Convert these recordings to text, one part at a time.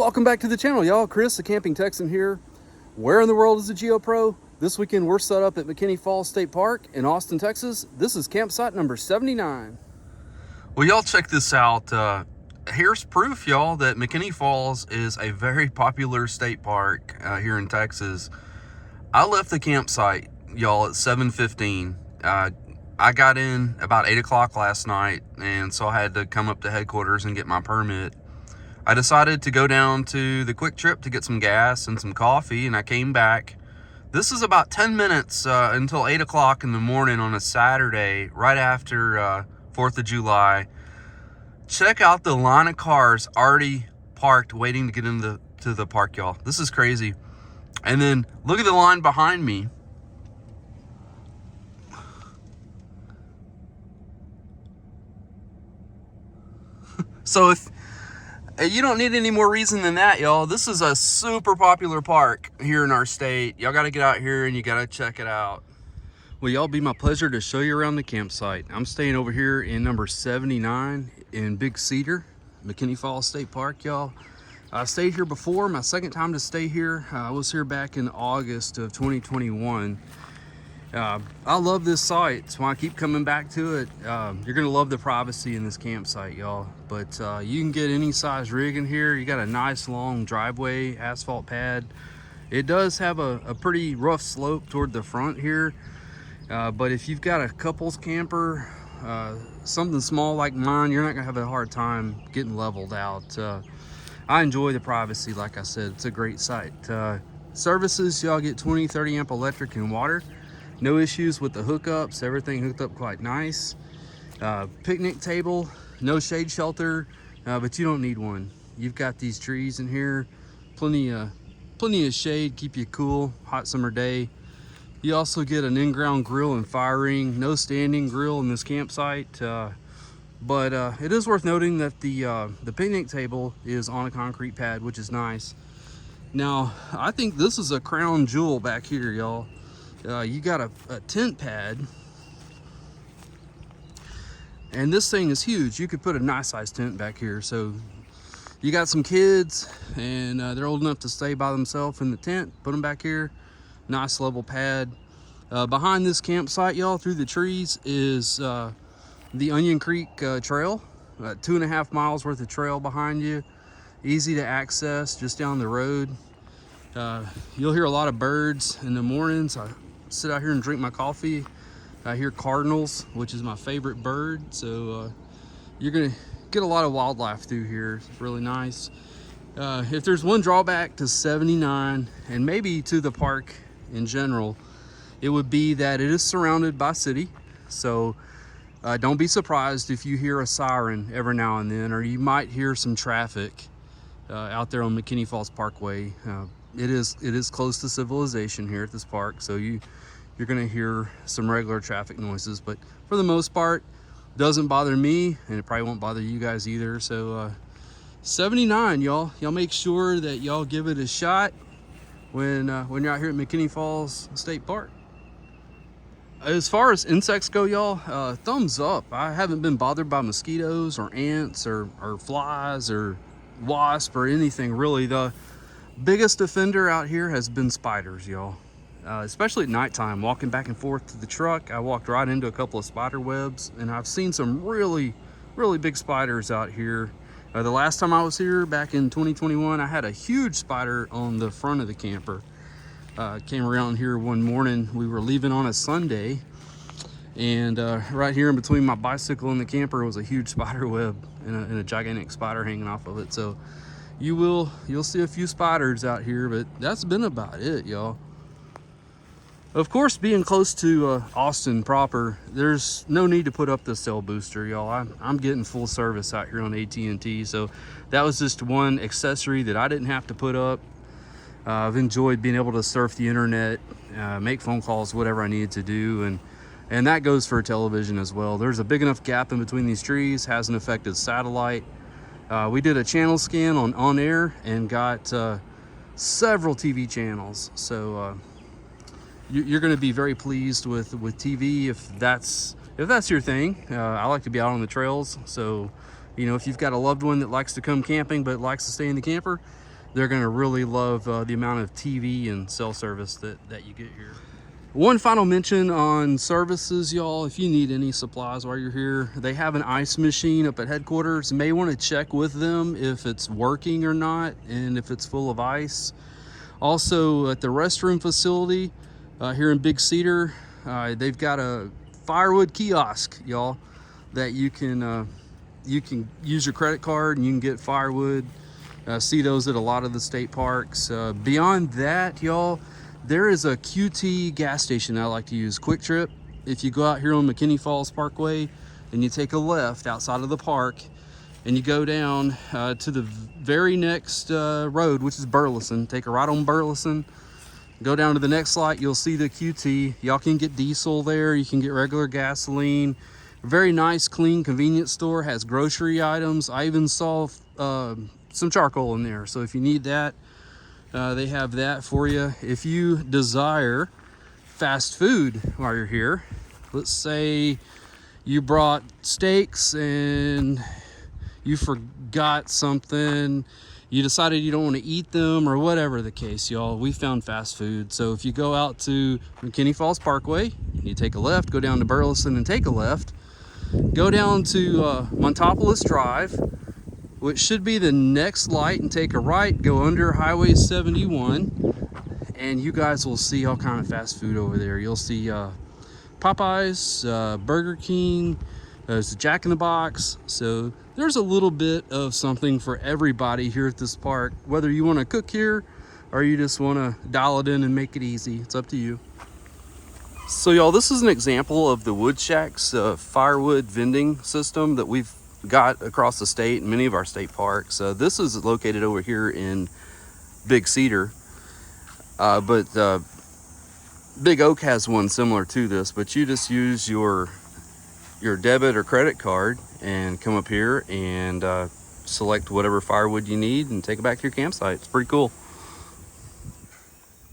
Welcome back to the channel, y'all. Chris, the Camping Texan here. Where in the world is the GeoPro? This weekend we're set up at McKinney Falls State Park in Austin, Texas. This is campsite number 79. Well, y'all check this out. Here's proof, y'all, that McKinney Falls is a very popular state park here in Texas. I left the campsite, y'all, at 7:15. I got in about 8 o'clock last night, and so I had to come up to headquarters and get my permit. I decided to go down to the Quick Trip to get some gas and some coffee, and I came back. This is about 10 minutes until 8 o'clock in the morning on a Saturday, right after 4th of July. Check out the line of cars already parked waiting to get into the park, y'all. This is crazy. And then look at the line behind me. So if you don't need any more reason than that, y'all, this is a super popular park here in our state. Y'all got to get out here and you got to check it out. Well, y'all, be my pleasure to show you around the campsite. I'm staying over here in number 79 in Big Cedar, McKinney Falls State Park, y'all. I stayed here before, my second time to stay here. I was here back in August of 2021. I love this site, so I keep coming back to it. You're gonna love the privacy in this campsite, y'all. But you can get any size rig in here. You got a nice long driveway, asphalt pad. It does have a pretty rough slope toward the front here. But if you've got a couples camper, something small like mine, you're not gonna have a hard time getting leveled out. I enjoy the privacy, like I said. It's a great site. Services, y'all get 20-30 amp electric and water. No issues with the hookups, everything hooked up quite nice. Picnic table, no shade shelter, but you don't need one. You've got these trees in here, plenty of shade, keep you cool, hot summer day. You also get an in-ground grill and fire ring, no standing grill in this campsite. But it is worth noting that the picnic table is on a concrete pad, which is nice. Now, I think this is a crown jewel back here, y'all. You got a tent pad, and this thing is huge. You could put a nice sized tent back here. So you got some kids and they're old enough to stay by themselves in the tent, put them back here. Nice level pad. Behind this campsite, y'all, through the trees is the Onion Creek Trail. 2.5 miles worth of trail behind you. Easy to access, just down the road. You'll hear a lot of birds in the mornings. I sit out here and drink my coffee. I hear cardinals, which is my favorite bird. So you're gonna get a lot of wildlife through here. It's really nice. If there's one drawback to 79 and maybe to the park in general, it would be that it is surrounded by city. So don't be surprised if you hear a siren every now and then, or you might hear some traffic out there on McKinney Falls Parkway. It is close to civilization here at this park, so you're gonna hear some regular traffic noises, but for the most part, doesn't bother me, and it probably won't bother you guys either. So 79, y'all make sure that y'all give it a shot when you're out here at McKinney Falls State Park. As far as insects go, y'all, thumbs up. I haven't been bothered by mosquitoes or ants or flies or wasp or anything really. The biggest offender out here has been spiders, y'all. Especially at nighttime, walking back and forth to the truck, I walked right into a couple of spider webs, and I've seen some really big spiders out here. The last time I was here back in 2021, I had a huge spider on the front of the camper. Came around here one morning. We were leaving on a Sunday, and right here in between my bicycle and the camper was a huge spider web and a gigantic spider hanging off of it. So you'll see a few spiders out here, but that's been about it, y'all. Of course, being close to Austin proper, there's no need to put up the cell booster, y'all. I'm getting full service out here on AT&T, so that was just one accessory that I didn't have to put up. I've enjoyed being able to surf the internet, make phone calls, whatever I needed to do, and that goes for television as well. There's a big enough gap in between these trees, hasn't affected satellite. We did a channel scan on air and got several TV channels, so you're going to be very pleased with TV if that's your thing. I like to be out on the trails, so you know, if you've got a loved one that likes to come camping but likes to stay in the camper, they're gonna really love the amount of TV and cell service that you get here. One final mention on services, y'all. If you need any supplies while you're here, they have an ice machine up at headquarters. You may want to check with them if it's working or not and if it's full of ice. Also at the restroom facility here in Big Cedar, they've got a firewood kiosk, y'all, that you can use your credit card and you can get firewood. See those at a lot of the state parks. Beyond that, y'all, there is a QT gas station I like to use, Quick Trip. If you go out here on McKinney Falls Parkway and you take a left outside of the park and you go down to the very next road, which is Burleson, take a right on Burleson, go down to the next light, you'll see the QT. Y'all can get diesel there, you can get regular gasoline. Very nice, clean, convenience store, has grocery items. I even saw some charcoal in there, so if you need that, they have that for you. If you desire fast food while you're here, let's say you brought steaks and you forgot something, you decided you don't want to eat them or whatever the case, y'all, we found fast food. So if you go out to McKinney Falls Parkway, you take a left, go down to Burleson and take a left, go down to Montopolis Drive, which should be the next light, and take a right, go under Highway 71, and you guys will see all kind of fast food over there. You'll see Popeyes, Burger King, there's a Jack in the Box. So there's a little bit of something for everybody here at this park, whether you want to cook here or you just want to dial it in and make it easy. It's up to you. So y'all, this is an example of the Wood Shack's firewood vending system that we've got across the state and many of our state parks. This is located over here in Big Cedar, but Big Oak has one similar to this, but you just use your debit or credit card and come up here and select whatever firewood you need and take it back to your campsite. It's pretty cool.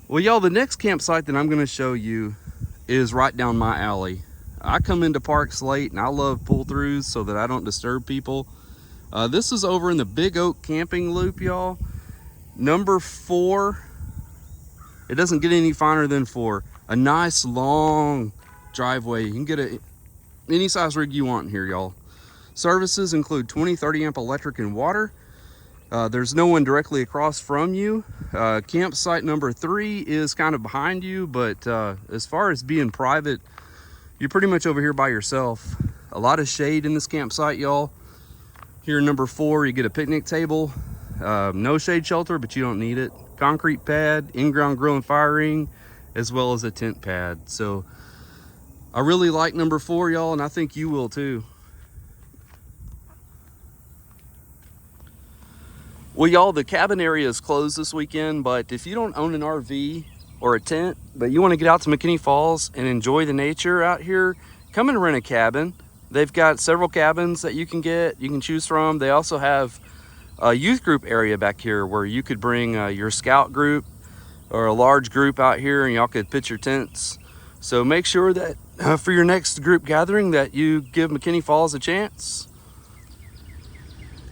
Well, y'all, the next campsite that I'm going to show you is right down my alley. I come into parks late and I love pull-throughs so that I don't disturb people. This is over in the Big Oak camping loop, y'all. Number 4. It doesn't get any finer than 4. A nice long driveway. You can get any size rig you want in here, y'all. Services include 20-30 amp electric and water. There's no one directly across from you. Campsite number 3 is kind of behind you, but as far as being private, you're pretty much over here by yourself. A lot of shade in this campsite, y'all. Here, number 4, you get a picnic table. No shade shelter, but you don't need it. Concrete pad, in-ground grill and fire ring, as well as a tent pad. So I really like number 4, y'all, and I think you will too. Well, y'all, the cabin area is closed this weekend, but if you don't own an RV or a tent, but you want to get out to McKinney Falls and enjoy the nature out here, come and rent a cabin. They've got several cabins that you can choose from. They also have a youth group area back here where you could bring your scout group or a large group out here and y'all could pitch your tents. So make sure that for your next group gathering that you give McKinney Falls a chance.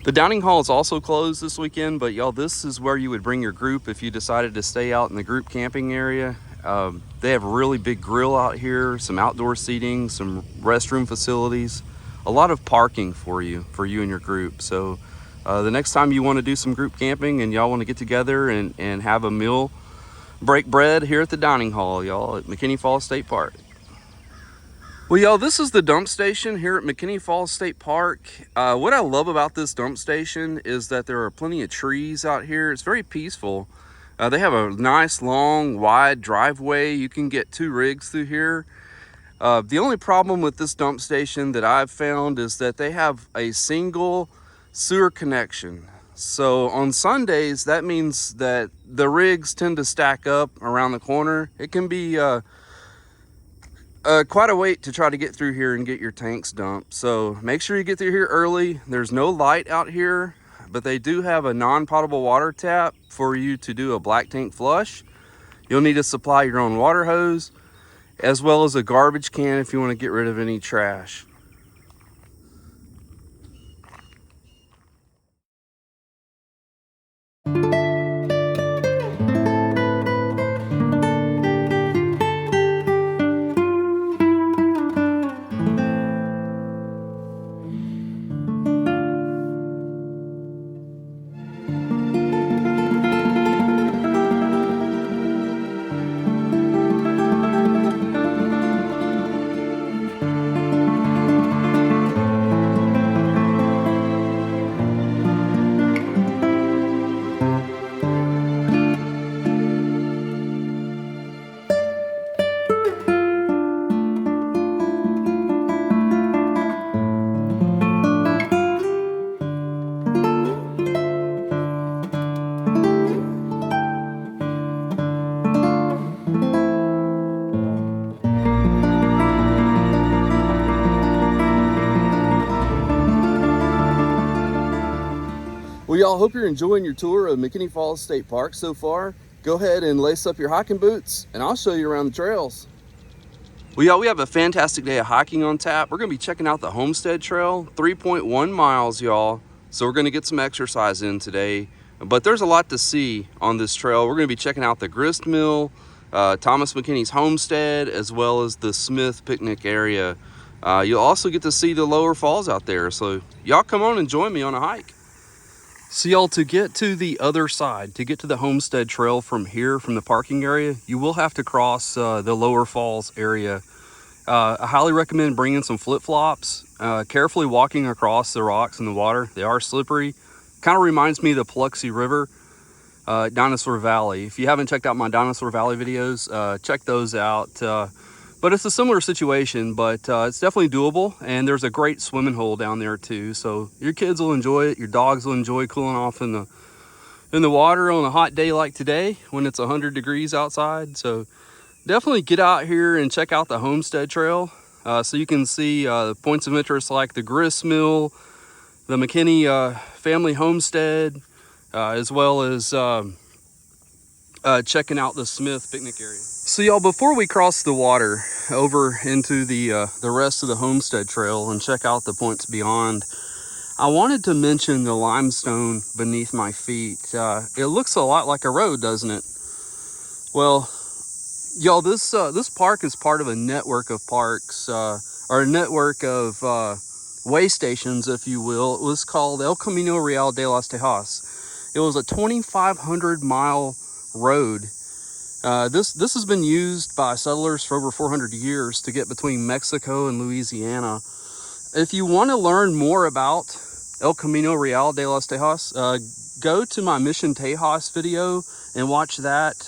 The dining hall is also closed this weekend, but y'all, this is where you would bring your group if you decided to stay out in the group camping area. They have a really big grill out here, some outdoor seating, some restroom facilities, a lot of parking for you and your group. So the next time you want to do some group camping and y'all want to get together and have a meal, break bread here at the dining hall, y'all, at McKinney Falls State Park. Well, y'all, this is the dump station here at McKinney Falls State Park. What I love about this dump station is that there are plenty of trees out here. It's very peaceful. They have a nice, long, wide driveway. You can get 2 rigs through here. The only problem with this dump station that I've found is that they have a single sewer connection. So on Sundays, that means that the rigs tend to stack up around the corner. It can be quite a wait to try to get through here and get your tanks dumped. So make sure you get through here early. There's no light out here, but they do have a non-potable water tap for you to do a black tank flush. You'll need to supply your own water hose, as well as a garbage can if you want to get rid of any trash. Well, y'all, hope you're enjoying your tour of McKinney Falls State Park so far. Go ahead and lace up your hiking boots and I'll show you around the trails. Well, y'all, we have a fantastic day of hiking on tap. We're gonna be checking out the Homestead Trail, 3.1 miles, y'all. So we're gonna get some exercise in today, but there's a lot to see on this trail. We're gonna be checking out the grist mill, Thomas McKinney's homestead, as well as the Smith picnic area. You'll also get to see the lower falls out there. So y'all come on and join me on a hike. So y'all, to get to the other side, to get to the Homestead Trail from here, from the parking area, you will have to cross the lower falls area. I highly recommend bringing some flip-flops, carefully walking across the rocks in the water. They are slippery. Kind of reminds me of the Paluxy River, Dinosaur Valley. If you haven't checked out my Dinosaur Valley videos, check those out. But it's a similar situation, but it's definitely doable, and there's a great swimming hole down there too. So your kids will enjoy it, your dogs will enjoy cooling off in the water on a hot day like today when it's 100 degrees outside. So definitely get out here and check out the Homestead Trail so you can see points of interest like the grist mill, the McKinney family homestead, as well as checking out the Smith picnic area. So y'all, before we cross the water over into the rest of the Homestead Trail and check out the points beyond, I wanted to mention the limestone beneath my feet. It looks a lot like a road, doesn't it? Well, y'all, this park is part of a network of parks, or a network of way stations, if you will. It was called El Camino Real de las Tejas. It was a 2,500 mile road. This has been used by settlers for over 400 years to get between Mexico and Louisiana. If you want to learn more about El Camino Real de las Tejas, go to my Mission Tejas video and watch that.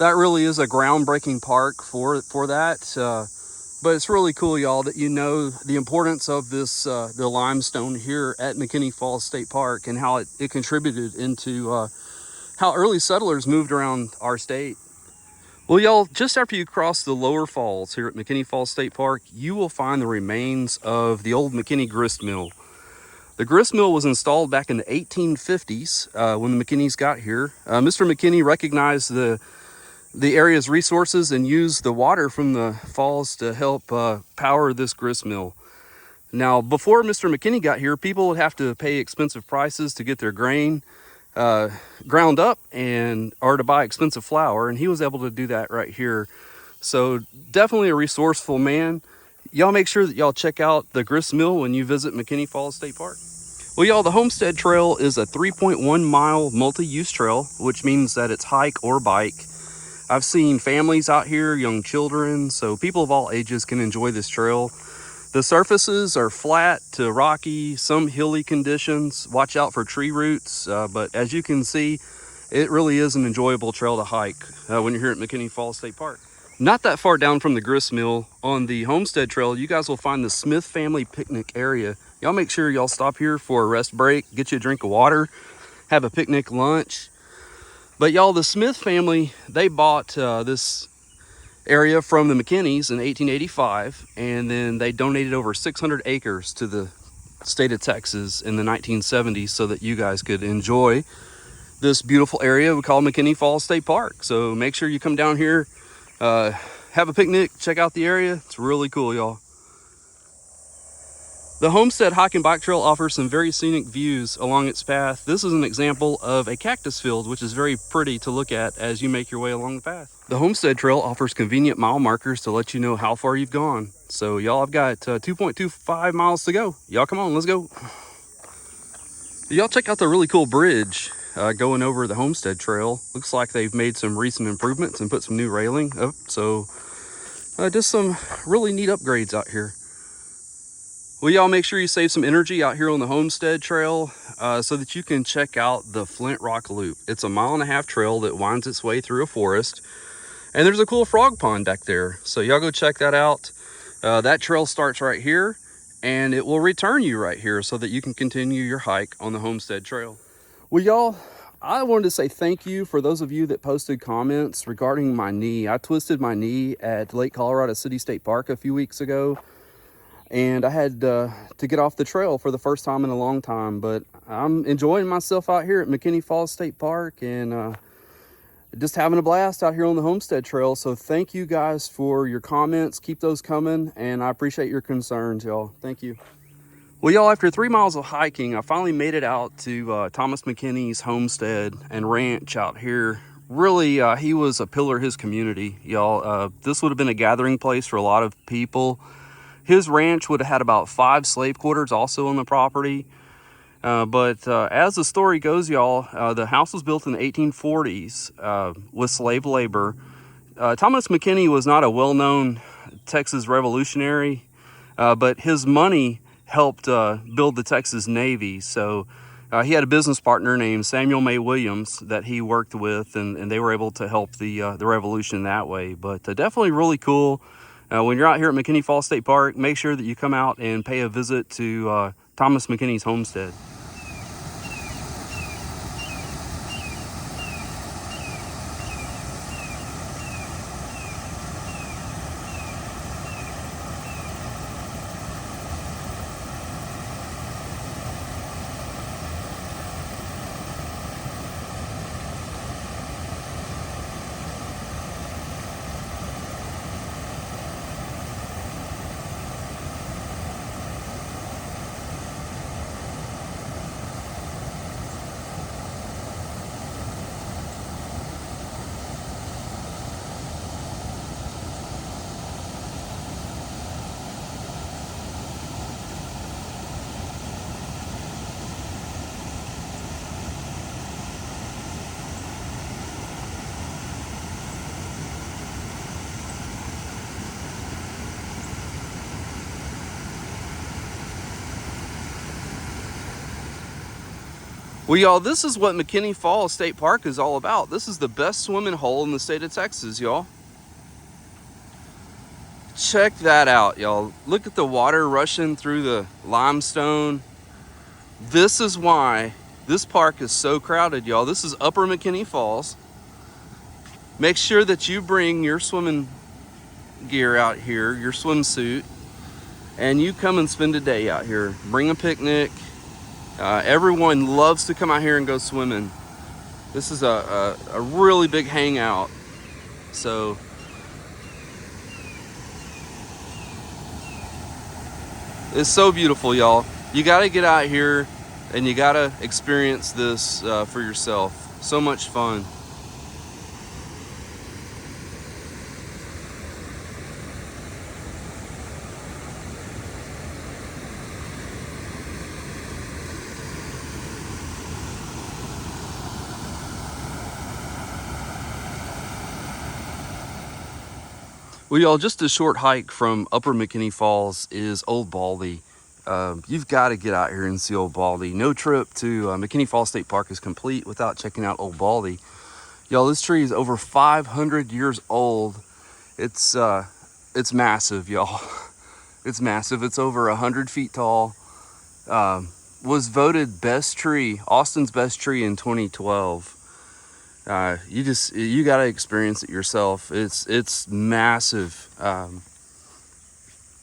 That really is a groundbreaking park for that. But it's really cool, y'all, that you know the importance of this the limestone here at McKinney Falls State Park and how it contributed into how early settlers moved around our state. Well, y'all, just after you cross the lower falls here at McKinney Falls State Park, you will find the remains of the old McKinney grist mill. The grist mill was installed back in the 1850s when the McKinneys got here. Mr. McKinney recognized the area's resources and used the water from the falls to help power this grist mill. Now, before Mr. McKinney got here, people would have to pay expensive prices to get their grain ground up or to buy expensive flour, and he was able to do that right here. So definitely a resourceful man. Y'all make sure that y'all check out the grist mill when you visit McKinney Falls State Park. Well, y'all, the Homestead Trail is a 3.1 mile multi-use trail, which means that it's hike or bike. I've seen families out here, young children, so people of all ages can enjoy this trail. The surfaces are flat to rocky, some hilly conditions. Watch out for tree roots, but as you can see, it really is an enjoyable trail to hike when you're here at McKinney Falls State Park. Not that far down from the grist mill on the Homestead Trail, you guys will find the Smith family picnic area. Y'all make sure y'all stop here for a rest break, get you a drink of water, have a picnic lunch. But y'all, the Smith family, they bought this area from the McKinneys in 1885, and then they donated over 600 acres to the state of Texas in the 1970s so that you guys could enjoy this beautiful area we call McKinney Falls State Park. So make sure you come down here, have a picnic, check out the area. It's really cool, y'all. The Homestead Hike and Bike Trail offers some very scenic views along its path. This is an example of a cactus field, which is very pretty to look at as you make your way along the path. The Homestead Trail offers convenient mile markers to let you know how far you've gone. So y'all, I've got 2.25 miles to go. Y'all come on, let's go. Y'all check out the really cool bridge going over the Homestead Trail. Looks like they've made some recent improvements and put some new railing up. So just some really neat upgrades out here. Well, y'all, make sure you save some energy out here on the Homestead Trail so that you can check out the Flint Rock Loop. It's a 1.5 mile trail that winds its way through a forest. And there's a cool frog pond back there. So y'all go check that out. That trail starts right here, and it will return you right here so that you can continue your hike on the Homestead Trail. Well, y'all, I wanted to say thank you for those of you that posted comments regarding my knee. I twisted my knee at Lake Colorado City State Park a few weeks ago. and I had to get off the trail for the first time in a long time. But I'm enjoying myself out here at McKinney Falls State Park, and just having a blast out here on the Homestead Trail. So thank you guys for your comments. Keep those coming, and I appreciate your concerns, y'all. Thank you. Well, y'all, after 3 miles of hiking, I finally made it out to Thomas McKinney's homestead and ranch out here. Really, he was a pillar of his community, y'all. This would have been a gathering place for a lot of people. His ranch would have had about 5 slave quarters also on the property. But as the story goes, y'all, the house was built in the 1840s with slave labor. Thomas McKinney was not a well-known Texas revolutionary, but his money helped build the Texas Navy. So he had a business partner named Samuel May Williams that he worked with, and they were able to help the revolution that way. But definitely really cool. When you're out here at McKinney Falls State Park, make sure that you come out and pay a visit to Thomas McKinney's homestead. Well, y'all, this is what McKinney Falls State Park is all about. This is the best swimming hole in the state of Texas, y'all. Check that out, y'all. Look at the water rushing through the limestone. This is why this park is so crowded, y'all. This is Upper McKinney Falls. Make sure that you bring your swimming gear out here, your swimsuit, and you come and spend a day out here. Bring a picnic. Everyone loves to come out here and go swimming. This is a really big hangout. So it's so beautiful, y'all. You got to get out here and you got to experience this for yourself. So much fun. Well, y'all, just a short hike from Upper McKinney Falls is Old Baldy. You've got to get out here and see Old Baldy. No trip to McKinney Falls State Park is complete without checking out Old Baldy. Y'all, this tree is over 500 years old. It's massive, y'all. It's massive. It's over 100 feet tall. Was voted best tree, Austin's best tree in 2012. You got to experience it yourself. It's massive.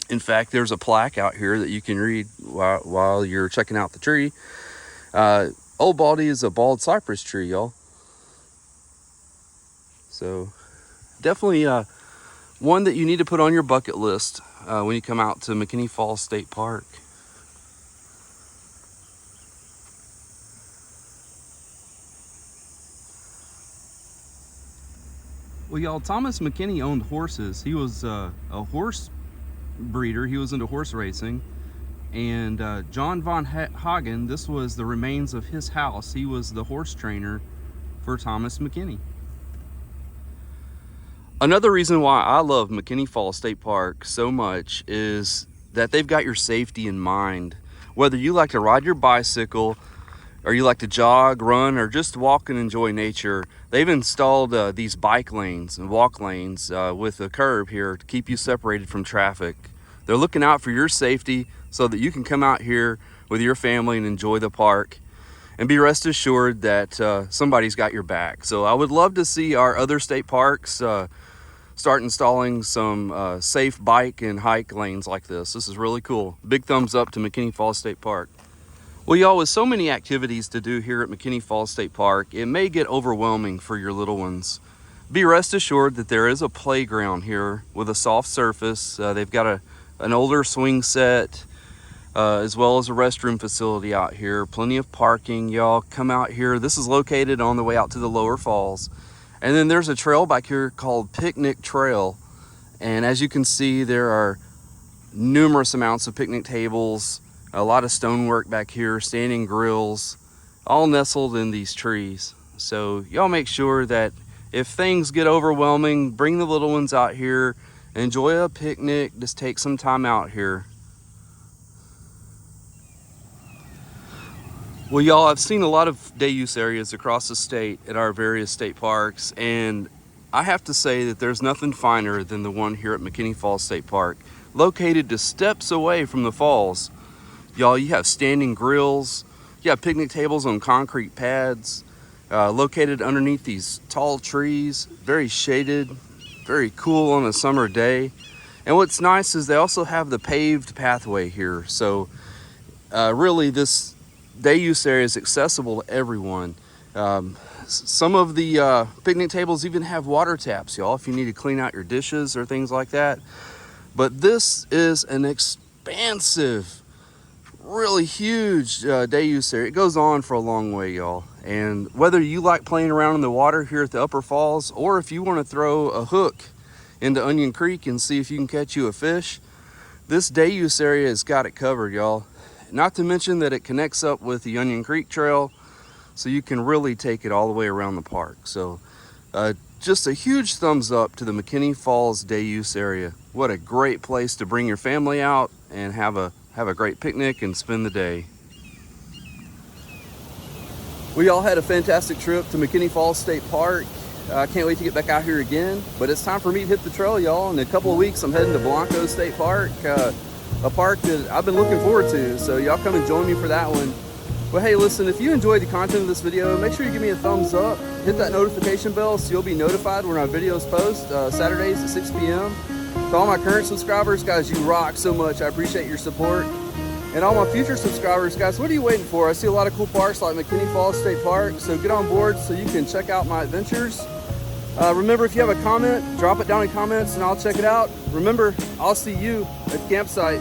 In fact, there's a plaque out here that you can read while you're checking out the tree. Old Baldy is a bald cypress tree, y'all. So definitely one that you need to put on your bucket list when you come out to McKinney Falls State Park. Well, y'all, Thomas McKinney owned horses. He was a horse breeder. He was into horse racing. And John von Hagen, this was the remains of his house. He was the horse trainer for Thomas McKinney. Another reason why I love McKinney Falls State Park so much is that they've got your safety in mind. Whether you like to ride your bicycle, or you like to jog, run, or just walk and enjoy nature, they've installed these bike lanes and walk lanes with a curb here to keep you separated from traffic. They're looking out for your safety so that you can come out here with your family and enjoy the park and be rest assured that somebody's got your back. So I would love to see our other state parks start installing some safe bike and hike lanes like this. This is really cool. Big thumbs up to McKinney Falls State Park. Well, y'all, with so many activities to do here at McKinney Falls State Park, it may get overwhelming for your little ones. Be rest assured that there is a playground here with a soft surface. They've got an older swing set, as well as a restroom facility out here. Plenty of parking. Y'all come out here. This is located on the way out to the lower falls. And then there's a trail back here called Picnic Trail. And as you can see, there are numerous amounts of picnic tables, a lot of stonework back here, standing grills, all nestled in these trees. So y'all make sure that if things get overwhelming, bring the little ones out here, enjoy a picnic, just take some time out here. Well, y'all, I've seen a lot of day use areas across the state at our various state parks, and I have to say that there's nothing finer than the one here at McKinney Falls State Park, located just steps away from the falls. Y'all, you have standing grills, you have picnic tables on concrete pads, located underneath these tall trees, very shaded, very cool on a summer day. And what's nice is they also have the paved pathway here, so really this day use area is accessible to everyone. Some of the picnic tables even have water taps, y'all, if you need to clean out your dishes or things like that. But this is an expansive, really huge day use area. It goes on for a long way, y'all. And whether you like playing around in the water here at the upper falls, or if you want to throw a hook into Onion Creek and see if you can catch you a fish, this day use area has got it covered, y'all. Not to mention that it connects up with the Onion Creek Trail, so you can really take it all the way around the park. So just a huge thumbs up to the McKinney Falls day use area. What a great place to bring your family out and have a great picnic and spend the day. We all had a fantastic trip to McKinney Falls State Park. I can't wait to get back out here again, but it's time for me to hit the trail, y'all. In a couple of weeks, I'm heading to Blanco State Park, a park that I've been looking forward to. So y'all come and join me for that one. But hey, listen, if you enjoyed the content of this video, make sure you give me a thumbs up, hit that notification bell so you'll be notified when our videos post, Saturdays at 6 p.m. To all my current subscribers, guys, you rock so much. I appreciate your support. And all my future subscribers, guys, what are you waiting for? I see a lot of cool parks like McKinney Falls State Park, so get on board so you can check out my adventures. Remember, if you have a comment, drop it down in comments and I'll check it out. Remember, I'll see you at the campsite.